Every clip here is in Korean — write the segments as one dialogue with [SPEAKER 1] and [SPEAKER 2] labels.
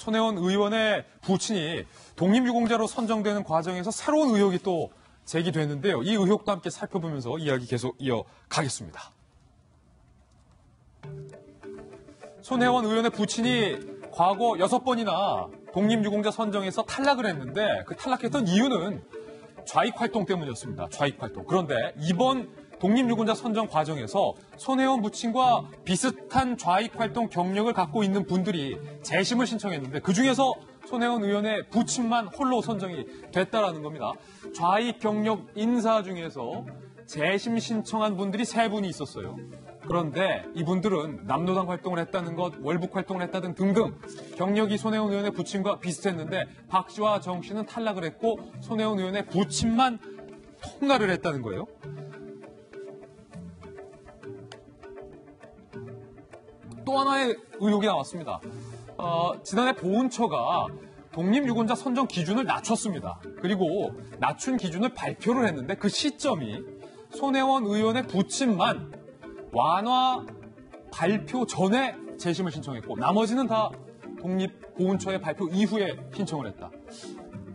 [SPEAKER 1] 손혜원 의원의 부친이 독립유공자로 선정되는 과정에서 새로운 의혹이 또 제기됐는데요. 이 의혹과 함께 살펴보면서 이야기 계속 이어가겠습니다. 손혜원 의원의 부친이 과거 6번이나 독립유공자 선정에서 탈락을 했는데 그 탈락했던 이유는 좌익활동 때문이었습니다. 좌익활동. 그런데 이번 독립유공자 선정 과정에서 손혜원 부친과 비슷한 좌익활동 경력을 갖고 있는 분들이 재심을 신청했는데 그중에서 손혜원 의원의 부친만 홀로 선정이 됐다라는 겁니다. 좌익 경력 인사 중에서 재심 신청한 분들이 3분이 있었어요. 그런데 이분들은 남노당 활동을 했다는 것, 월북 활동을 했다든 등등 경력이 손혜원 의원의 부친과 비슷했는데 박 씨와 정 씨는 탈락을 했고 손혜원 의원의 부친만 통과를 했다는 거예요. 또 하나의 의혹이 나왔습니다. 지난해 보훈처가 독립유공자 선정 기준을 낮췄습니다. 그리고 낮춘 기준을 발표를 했는데 그 시점이 손혜원 의원의 부친만 완화 발표 전에 재심을 신청했고 나머지는 다 독립보훈처의 발표 이후에 신청을 했다.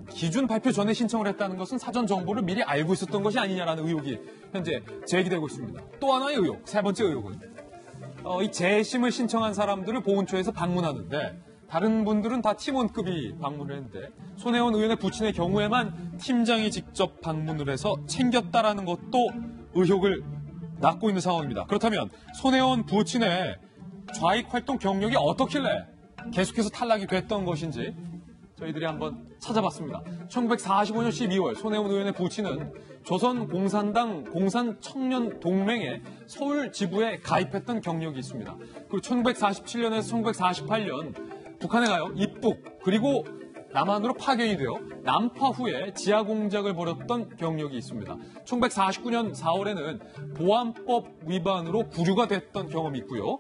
[SPEAKER 1] 기준 발표 전에 신청을 했다는 것은 사전 정보를 미리 알고 있었던 것이 아니냐라는 의혹이 현재 제기되고 있습니다. 또 하나의 의혹, 3번째 의혹은 이 재심을 신청한 사람들을 보훈처에서 방문하는데 다른 분들은 다 팀원급이 방문을 했는데 손혜원 의원의 부친의 경우에만 팀장이 직접 방문을 해서 챙겼다라는 것도 의혹을 낳고 있는 상황입니다. 그렇다면 손혜원 부친의 좌익활동 경력이 어떻길래 계속해서 탈락이 됐던 것인지 저희들이 한번 찾아봤습니다. 1945년 12월 손혜원 의원의 부친은 조선공산당 공산청년동맹의 서울 지부에 가입했던 경력이 있습니다. 그리고 1947년에서 1948년 북한에 가요. 입북 그리고 남한으로 파견이 되어 남파 후에 지하 공작을 벌였던 경력이 있습니다. 1949년 4월에는 보안법 위반으로 구류가 됐던 경험이 있고요.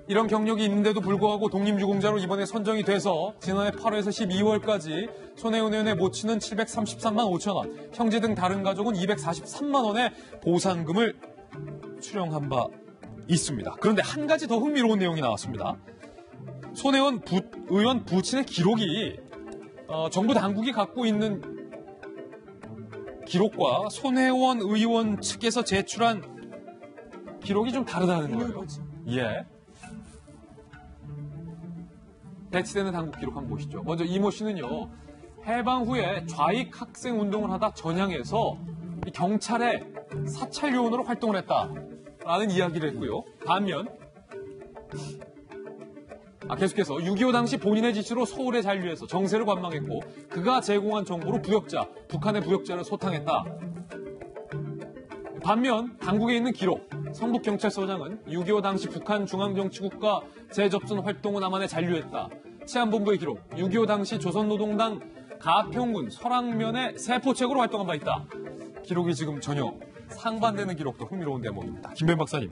[SPEAKER 1] 이런 경력이 있는데도 불구하고 독립유공자로 이번에 선정이 돼서 지난해 8월에서 12월까지 손혜원 의원의 모친은 733만 5천 원, 형제 등 다른 가족은 243만 원의 보상금을 수령한 바 있습니다. 그런데 한 가지 더 흥미로운 내용이 나왔습니다. 손혜원 의원 부친의 기록이 정부 당국이 갖고 있는 기록과 손혜원 의원 측에서 제출한 기록이 좀 다르다는 거예요. 예. 배치되는 당국 기록 한번 보시죠. 먼저 이모 씨는요. 해방 후에 좌익 학생 운동을 하다 전향해서 경찰의 사찰 요원으로 활동을 했다라는 이야기를 했고요. 반면 계속해서 6.25 당시 본인의 지시로 서울에 잔류해서 정세를 관망했고 그가 제공한 정보로 북한의 부역자를 소탕했다. 반면 당국에 있는 기록 성북경찰서장은 6.25 당시 북한 중앙정치국과 재접선 활동은 남한에 잔류했다. 치안본부의 기록 6.25 당시 조선노동당 가평군 설악면의 세포책으로 활동한 바 있다. 기록이 지금 전혀 상반되는 기록도 흥미로운 대목입니다. 김변 박사님,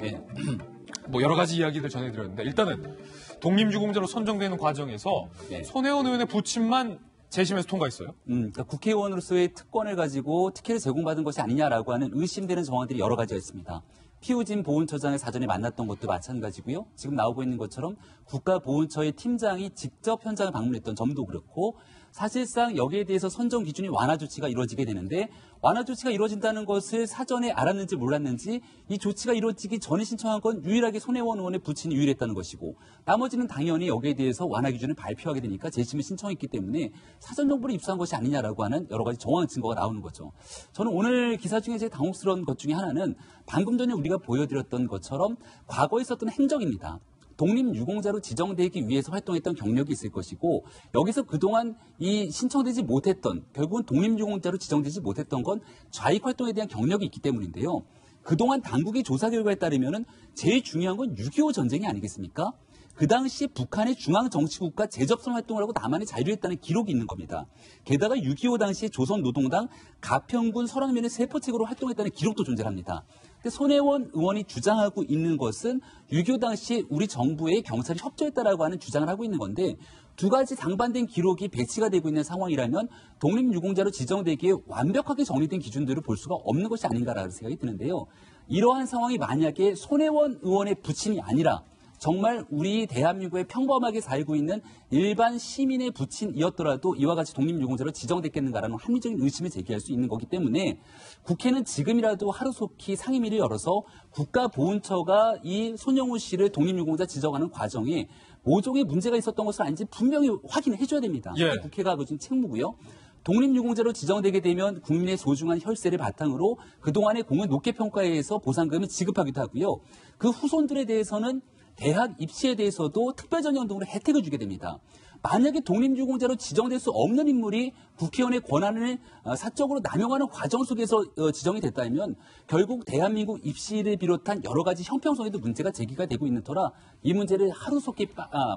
[SPEAKER 1] 여러 가지 이야기들 전해드렸는데 일단은 독립유공자로 선정되는 과정에서 손혜원 의원의 부친만 재심에서 통과했어요?
[SPEAKER 2] 그러니까 국회의원으로서의 특권을 가지고 특혜를 제공받은 것이 아니냐라고 하는 의심되는 정황들이 여러 가지가 있습니다. 피우진 보훈처장을 사전에 만났던 것도 마찬가지고요. 지금 나오고 있는 것처럼 국가보훈처의 팀장이 직접 현장을 방문했던 점도 그렇고 사실상 여기에 대해서 선정 기준이 완화 조치가 이루어지게 되는데 완화 조치가 이루어진다는 것을 사전에 알았는지 몰랐는지 이 조치가 이루어지기 전에 신청한 건 유일하게 손혜원 의원의 부친이 유일했다는 것이고 나머지는 당연히 여기에 대해서 완화 기준을 발표하게 되니까 재심을 신청했기 때문에 사전 정보를 입수한 것이 아니냐라고 하는 여러 가지 정황 증거가 나오는 거죠. 저는 오늘 기사 중에 제일 당혹스러운 것 중에 하나는 방금 전에 우리가 보여드렸던 것처럼 과거에 있었던 행적입니다. 독립유공자로 지정되기 위해서 활동했던 경력이 있을 것이고 여기서 그동안 이 신청되지 못했던 결국은 독립유공자로 지정되지 못했던 건 좌익활동에 대한 경력이 있기 때문인데요. 그동안 당국의 조사 결과에 따르면 제일 중요한 건 6.25 전쟁이 아니겠습니까? 그 당시 북한의 중앙정치국과 재접선 활동을 하고 남한에 잔류했다는 기록이 있는 겁니다. 게다가 6.25 당시에 조선노동당 가평군 설악면의 세포책으로 활동했다는 기록도 존재합니다. 근데 손혜원 의원이 주장하고 있는 것은 6.25 당시에 우리 정부의 경찰이 협조했다라고 하는 주장을 하고 있는 건데 두 가지 상반된 기록이 배치가 되고 있는 상황이라면 독립유공자로 지정되기에 완벽하게 정리된 기준들을 볼 수가 없는 것이 아닌가라는 생각이 드는데요. 이러한 상황이 만약에 손혜원 의원의 부친이 아니라 정말 우리 대한민국에 평범하게 살고 있는 일반 시민의 부친이었더라도 이와 같이 독립유공자로 지정됐겠는가라는 합리적인 의심을 제기할 수 있는 거기 때문에 국회는 지금이라도 하루속히 상임위를 열어서 국가보훈처가 이 손영우 씨를 독립유공자 지정하는 과정에 모종의 문제가 있었던 것을 아닌지 분명히 확인해 줘야 됩니다.
[SPEAKER 1] 예.
[SPEAKER 2] 국회가 그것은 책무고요. 독립유공자로 지정되게 되면 국민의 소중한 혈세를 바탕으로 그동안의 공은 높게 평가해서 보상금을 지급하기도 하고요. 그 후손들에 대해서는 대학 입시에 대해서도 특별전형등으로 혜택을 주게 됩니다. 만약에 독립유공자로 지정될 수 없는 인물이 국회의원의 권한을 사적으로 남용하는 과정 속에서 지정이 됐다면 결국 대한민국 입시를 비롯한 여러 가지 형평성에도 문제가 제기가 되고 있는 터라 이 문제를 하루속히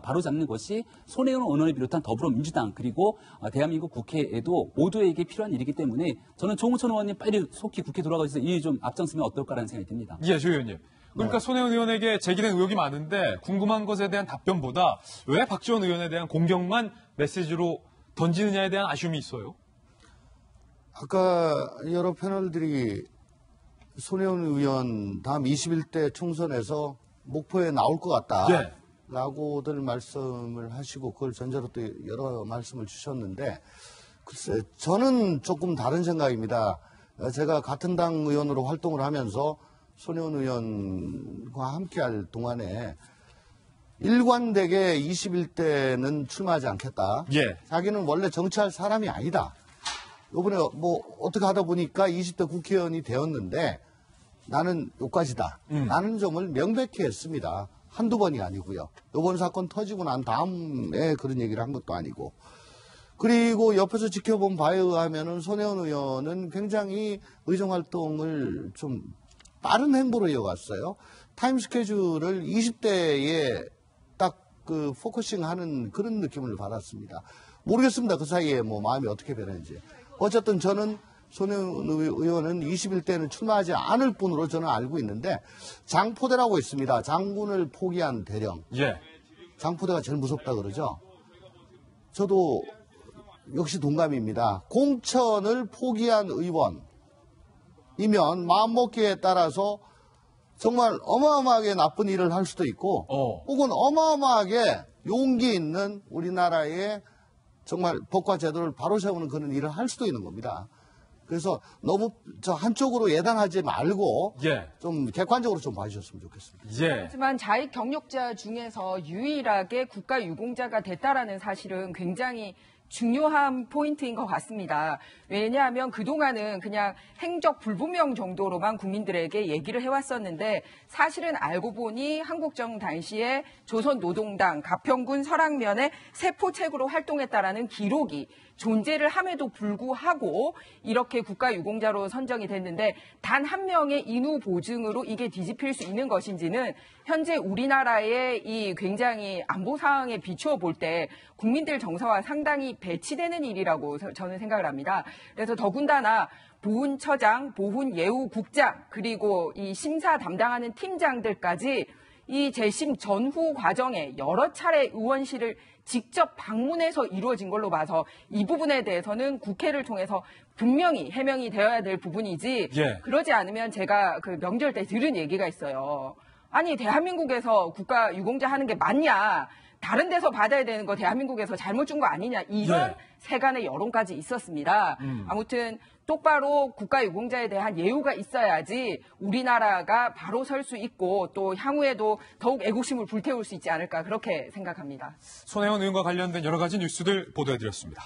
[SPEAKER 2] 바로잡는 것이 손혜원 의원을 비롯한 더불어민주당 그리고 대한민국 국회에도 모두에게 필요한 일이기 때문에 저는 조홍천 의원님 빨리 속히 국회 돌아가셔서 이 일 좀 앞장서면 어떨까라는 생각이 듭니다.
[SPEAKER 1] 예, 조 의원님. 그러니까 손혜원 의원에게 제기된 의혹이 많은데 궁금한 것에 대한 답변보다 왜 박지원 의원에 대한 공격만 메시지로 던지느냐에 대한 아쉬움이 있어요.
[SPEAKER 3] 아까 여러 패널들이 손혜원 의원 다음 21대 총선에서 목포에 나올 것 같다.
[SPEAKER 1] 예.
[SPEAKER 3] 라고들 말씀을 하시고 그걸 전제로 또 여러 말씀을 주셨는데 글쎄 저는 조금 다른 생각입니다. 제가 같은 당 의원으로 활동을 하면서 손혜원 의원과 함께할 동안에 일관되게 21대는 출마하지 않겠다.
[SPEAKER 1] 예.
[SPEAKER 3] 자기는 원래 정치할 사람이 아니다. 이번에 뭐 어떻게 하다 보니까 20대 국회의원이 되었는데 나는 요까지다. 라는 점을 명백히 했습니다. 한두 번이 아니고요. 이번 사건 터지고 난 다음에 그런 얘기를 한 것도 아니고. 그리고 옆에서 지켜본 바에 의하면은 손혜원 의원은 굉장히 의정활동을 좀 빠른 행보로 이어갔어요. 타임 스케줄을 20대에 딱 그 포커싱 하는 그런 느낌을 받았습니다. 모르겠습니다. 그 사이에 뭐 마음이 어떻게 변했는지. 어쨌든 저는 손혜원 의원은 21대는 출마하지 않을 뿐으로 저는 알고 있는데 장포대라고 있습니다. 장군을 포기한 대령.
[SPEAKER 1] 예.
[SPEAKER 3] 장포대가 제일 무섭다 그러죠. 저도 역시 동감입니다. 공천을 포기한 의원이면 마음먹기에 따라서 정말 어마어마하게 나쁜 일을 할 수도 있고 혹은 어마어마하게 용기 있는 우리나라의 정말 법과 제도를 바로 세우는 그런 일을 할 수도 있는 겁니다. 그래서 너무 저 한쪽으로 예단하지 말고
[SPEAKER 1] 예.
[SPEAKER 3] 좀 객관적으로 좀 봐주셨으면 좋겠습니다.
[SPEAKER 1] 예.
[SPEAKER 4] 하지만 자익 경력자 중에서 유일하게 국가 유공자가 됐다라는 사실은 굉장히 중요한 포인트인 것 같습니다. 왜냐하면 그동안은 그냥 행적 불분명 정도로만 국민들에게 얘기를 해왔었는데 사실은 알고 보니 한국정 당시에 조선노동당 가평군 설악면의 세포책으로 활동했다라는 기록이 존재를 함에도 불구하고 이렇게 국가유공자로 선정이 됐는데 단 한 명의 인후 보증으로 이게 뒤집힐 수 있는 것인지는 현재 우리나라의 이 굉장히 안보 상황에 비추어 볼 때 국민들 정서와 상당히 배치되는 일이라고 저는 생각을 합니다. 그래서 더군다나 보훈처장, 보훈예우국장 그리고 이 심사 담당하는 팀장들까지 이 재심 전후 과정에 여러 차례 의원실을 직접 방문해서 이루어진 걸로 봐서 이 부분에 대해서는 국회를 통해서 분명히 해명이 되어야 될 부분이지
[SPEAKER 1] 예.
[SPEAKER 4] 그러지 않으면 제가 그 명절 때 들은 얘기가 있어요. 아니 대한민국에서 국가 유공자 하는 게 맞냐? 다른 데서 받아야 되는 거 대한민국에서 잘못 준 거 아니냐? 이런
[SPEAKER 1] 예.
[SPEAKER 4] 세간의 여론까지 있었습니다. 아무튼 똑바로 국가 유공자에 대한 예우가 있어야지 우리나라가 바로 설 수 있고 또 향후에도 더욱 애국심을 불태울 수 있지 않을까 그렇게 생각합니다.
[SPEAKER 1] 손혜원 의원과 관련된 여러 가지 뉴스들 보도해드렸습니다.